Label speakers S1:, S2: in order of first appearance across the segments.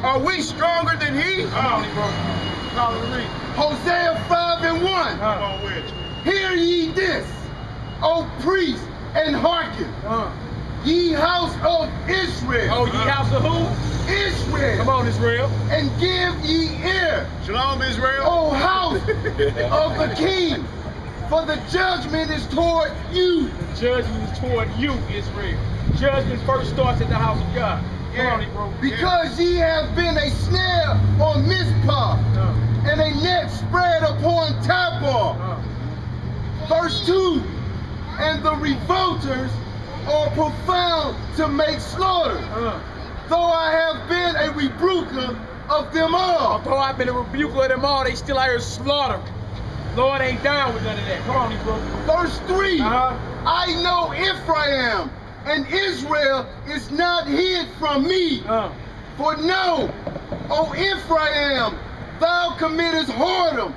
S1: Are we stronger than he?
S2: Come on, bro.
S1: Hosea 5:1.
S2: Come on with you.
S1: Hear ye this, O priests, and hearken, ye house of Israel.
S2: Oh, ye house of who?
S1: Israel.
S2: Come on, Israel.
S1: And give ye ear,
S3: Shalom, Israel.
S1: O house of the king, for the judgment is toward you.
S2: The judgment is toward you, Israel. Judgment first starts at the house of God. Come on, bro.
S1: Because ye have been a snare on Mizpah, and a net spread upon Tabor. Verse 2, and the revolters are profound to make slaughter. Though I have been a rebuker of them all.
S2: Although I've been a rebuker of them all, they still out here slaughtering. Lord ain't down with none of that. Come on, bro.
S1: Verse 3, I know Ephraim, and Israel is not hid from me. For know, O Ephraim, thou committest whoredom,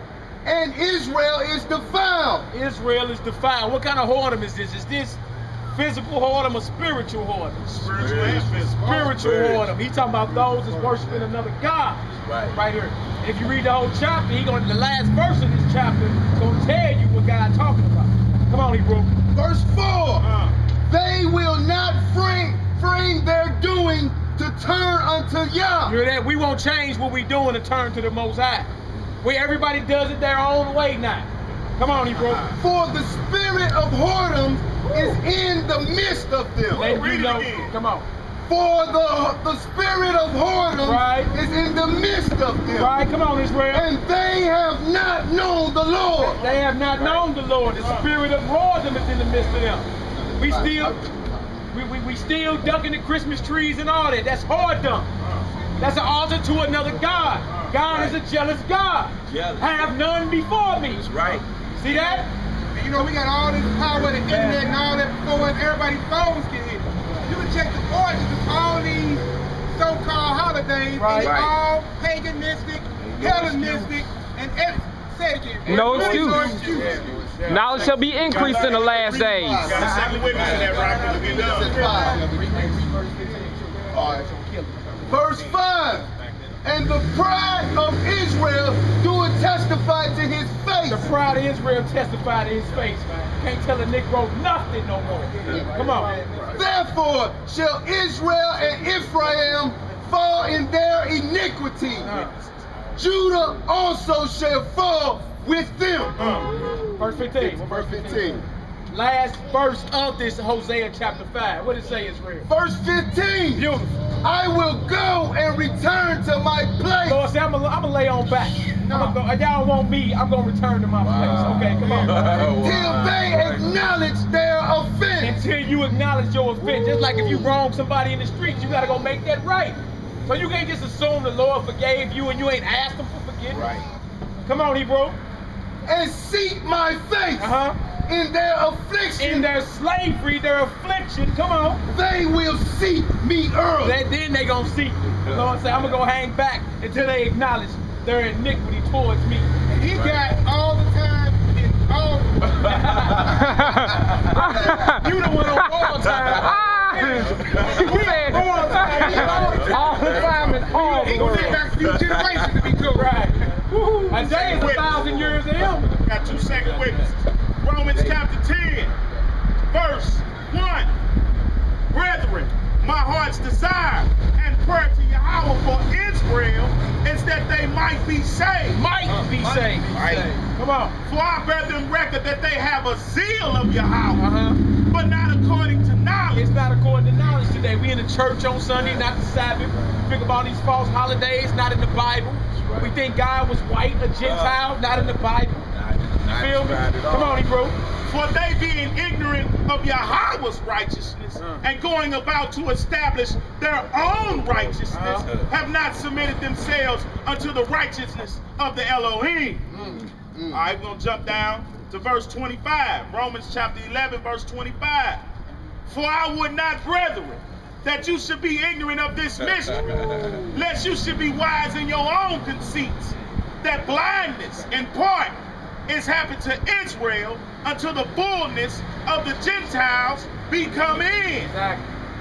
S1: and Israel is defiled.
S2: Israel is defiled. What kind of whoredom is this? Is this physical whoredom or spiritual whoredom?
S3: Spiritual and physical.
S2: Spiritual whoredom. He's talking about those that's worshiping another God. Right here. If you read the whole chapter, the last verse of this chapter is going to tell you what God's talking about. Come on, Hebrew.
S1: Verse 4, they will not frame their doing to turn unto Yah.
S2: You hear that? We won't change what we doing to turn to the Most High. Everybody does it their own way now. Come on, Hebrew.
S1: For the spirit of whoredom is in the midst of them.
S2: Let you know. Come on.
S1: For the spirit of whoredom is in the midst of them.
S2: Come on, Israel.
S1: And they have not known the Lord.
S2: They have not known the Lord. The spirit of whoredom is in the midst of them. We still ducking the Christmas trees and all that. That's whoredom. That's an altar to another God. God is a jealous God. Have none before me.
S3: That's right.
S2: See that?
S4: And you know, we got all this power with the internet and all that before everybody's phones get hit. You can check the origins of all these so-called holidays. And they're all paganistic, Hellenistic, and say it again.
S5: No excuse. Knowledge shall be increased in the last days.
S3: Got a second witness in that rocket to be done.
S1: Verse 5, and the pride of Israel doeth testify to his face.
S2: The pride of Israel testified to his face, man. You can't tell a Negro nothing no more. Come on.
S1: Therefore shall Israel and Ephraim fall in their iniquity. Judah also shall fall with them.
S2: Verse 15.
S1: Verse 15.
S2: Last verse of this Hosea chapter 5. What did it say, Israel?
S1: Verse 15.
S2: Beautiful.
S1: I will go and return to my place.
S2: Lord, say, I'm gonna lay on back. Y'all want me, I'm gonna return to my place. Okay, come on.
S1: Till they acknowledge their offense.
S2: Until you acknowledge your offense. Just like if you wrong somebody in the streets, you gotta go make that right. So you can't just assume the Lord forgave you and you ain't asked him for forgiveness. Come on, Hebrew.
S1: And seek my face. In their affliction.
S2: In their slavery, their affliction. Come on.
S1: They will seek me early.
S2: Then they gonna seek you. The Lord said, I'm gonna go hang back until they acknowledge their iniquity towards me.
S4: And he got all the time and all the
S2: You the one on all time.
S5: All the time and all the
S4: He gonna take back a few generations to be good.
S2: Right. Isaiah's 1,000 years of him.
S3: Got 2 second witnesses. Romans chapter 10, verse 1. Brethren, my heart's desire and prayer to Yahweh for Israel is that they might be saved.
S2: Might be saved. Come on.
S3: For our brethren record that they have a zeal of Yahweh, but not according to knowledge.
S2: It's not according to knowledge today. We in the church on Sunday, not the Sabbath. We think about these false holidays, not in the Bible. We think God was white, a Gentile, not in the Bible. You feel me? Come on, Hebrew.
S3: For they being ignorant of Yahweh's righteousness and going about to establish their own righteousness, have not submitted themselves unto the righteousness of the Elohim. All right, we're going to jump down to verse 25. Romans chapter 11, verse 25. For I would not, brethren, that you should be ignorant of this mystery, lest you should be wise in your own conceits, that blindness in part is happened to Israel until the fullness of the Gentiles be come in.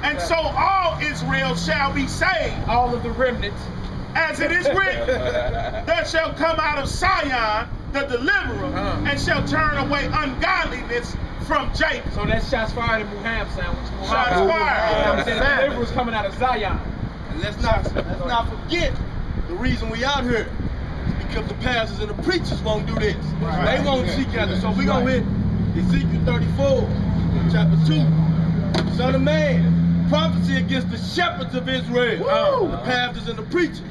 S3: And so all Israel shall be saved.
S2: All of the remnants.
S3: As it is written, there shall come out of Zion the deliverer, and shall turn away ungodliness from Jacob.
S2: So that's shots fired in Muhammad sandwich.
S3: Shots fired.
S2: The deliverer's coming out of Zion.
S6: And let's not forget the reason we out here is because the pastors and the preachers won't do this. They won't seek after. So we're going to hit Ezekiel 34, chapter 2. Son of man, prophecy against the shepherds of Israel, the pastors and the preachers.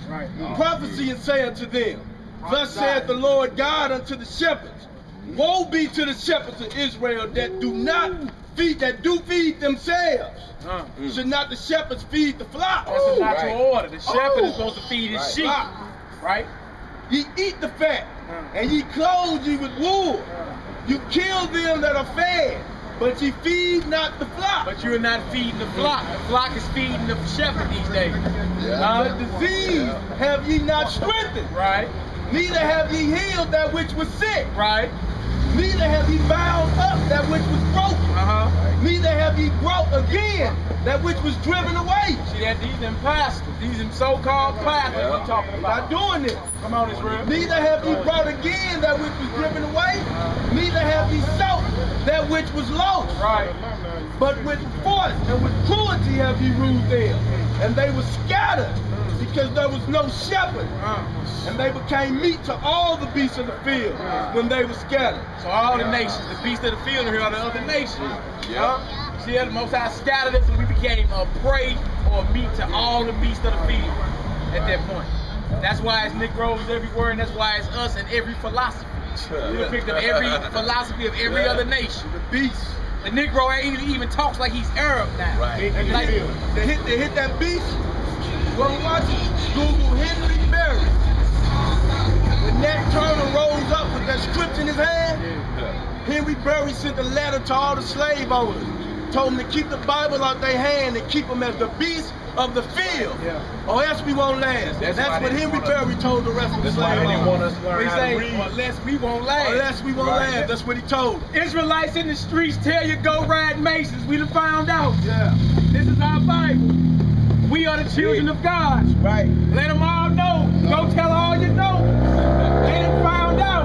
S6: Prophecy and say unto them, thus saith the Lord God unto the shepherds, woe be to the shepherds of Israel that do feed themselves. Should not the shepherds feed the flock?
S2: That's a natural order. The shepherd is supposed to feed his sheep. Right?
S6: Ye eat the fat, and ye clothe ye with wool. You kill them that are fed, but ye feed not the flock.
S2: But you're not feeding the flock. The flock is feeding the shepherd these days.
S6: The disease have ye not strengthened.
S2: Right.
S6: Neither have ye healed that which was sick.
S2: Right.
S6: Neither have ye bound up that which was broken. Neither have ye brought again that which was driven away.
S2: See that these them pastors, these them so-called pastors we're talking about.
S6: Not doing this.
S2: Come on, Israel.
S6: Neither have ye brought again that which was driven away. Neither have ye sought that which was lost.
S2: Right.
S6: But with force and with cruelty have ye ruled them. And they were scattered because there was no shepherd. And they became meat to all the beasts of the field when they were scattered.
S2: So all the nations, the beasts of the field are the other nations. See, the Most High scattered us and we became a prey or meat to all the beasts of the field at that point. That's why it's Negroes everywhere, and that's why it's us and every philosophy. We picked up every philosophy of every other nation.
S6: The beast.
S2: The Negro even talks like he's Arab now.
S6: Right. Like, they hit that beast. You want to watch it? Google Henry Berry. When Nat Turner rose up with that script in his hand, Henry Berry sent a letter to all the slave owners. Told them to keep the Bible out their hand and keep them as the beasts of the field, or else we won't last. That's what Henry Berry told the rest of the slave owners.
S2: He say, unless we won't last.
S6: Unless we won't last. That's what he told them.
S2: Israelites in the streets tell you go ride Masons. We done found out. This is our Bible. We are the children of God.
S6: Right.
S2: Let them all know. Go tell all you know. They done found out.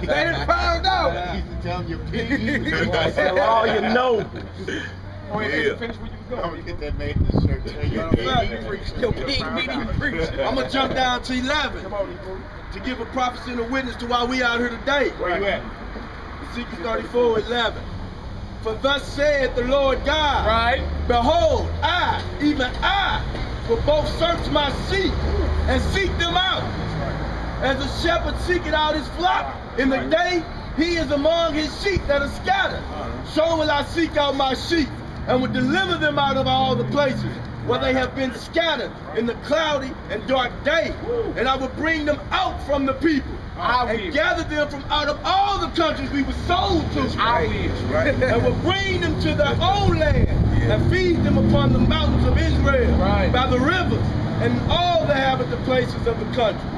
S2: They done found out.
S1: You used to tell them your pig.
S6: Tell all you know.
S2: Finish where you was going.
S1: I'm gonna get that made in the shirt. Tell your pig.
S2: Your pig meeting preach.
S6: I'm gonna jump down to 11 to give a prophecy and a witness to why we out here today.
S1: Where you at?
S6: Ezekiel 34:11. For thus saith the Lord God, behold, I, even I, will both search my sheep and seek them out. As a shepherd seeketh out his flock in the day, he is among his sheep that are scattered. So will I seek out my sheep and will deliver them out of all the places where they have been scattered in the cloudy and dark day. And I will bring them out from the people and gather them from out of all the countries we were sold to. And will bring them to their own land and feed them upon the mountains of Israel, by the rivers, and all the habitable places of the country.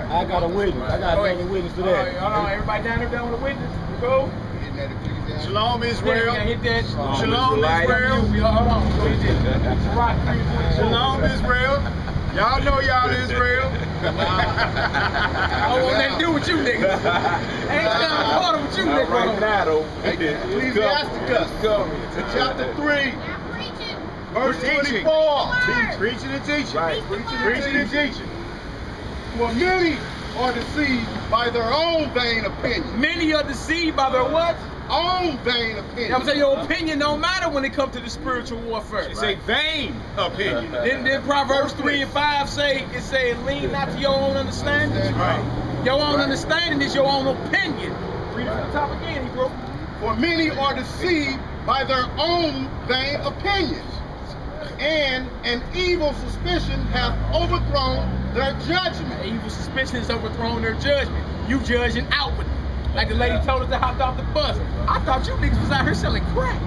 S6: I got a witness. I got another witness to that.
S2: Hold on, everybody down there with a witness. Go.
S1: Shalom, Israel.
S2: Hit that.
S1: Shalom, Israel.
S2: Hold on. Go ahead.
S1: Shalom, Israel. Y'all know y'all Israel.
S2: I don't want nothing to do with you niggas. Ain't nothing to do with you niggas.
S1: Right now, though. Ecclesiasticus, chapter 3, verse 24. Preaching and teaching. Right. Preaching and teaching. For many are deceived by their own vain opinion.
S2: Many are deceived by their what?
S1: Own vain opinion.
S2: I'm saying your opinion don't matter when it comes to the spiritual warfare.
S1: It's a vain opinion.
S2: Then Proverbs 3 and 5 say, lean not to your own understanding. Your own understanding is your own opinion. Read it from the top again, Hebrew.
S1: For many are deceived by their own vain opinions, and an evil suspicion hath overthrown their judgment.
S2: Evil suspicion has overthrown their judgment. You judging outwardly. Like the lady told us to hop off the bus. I thought you niggas was out here selling crack.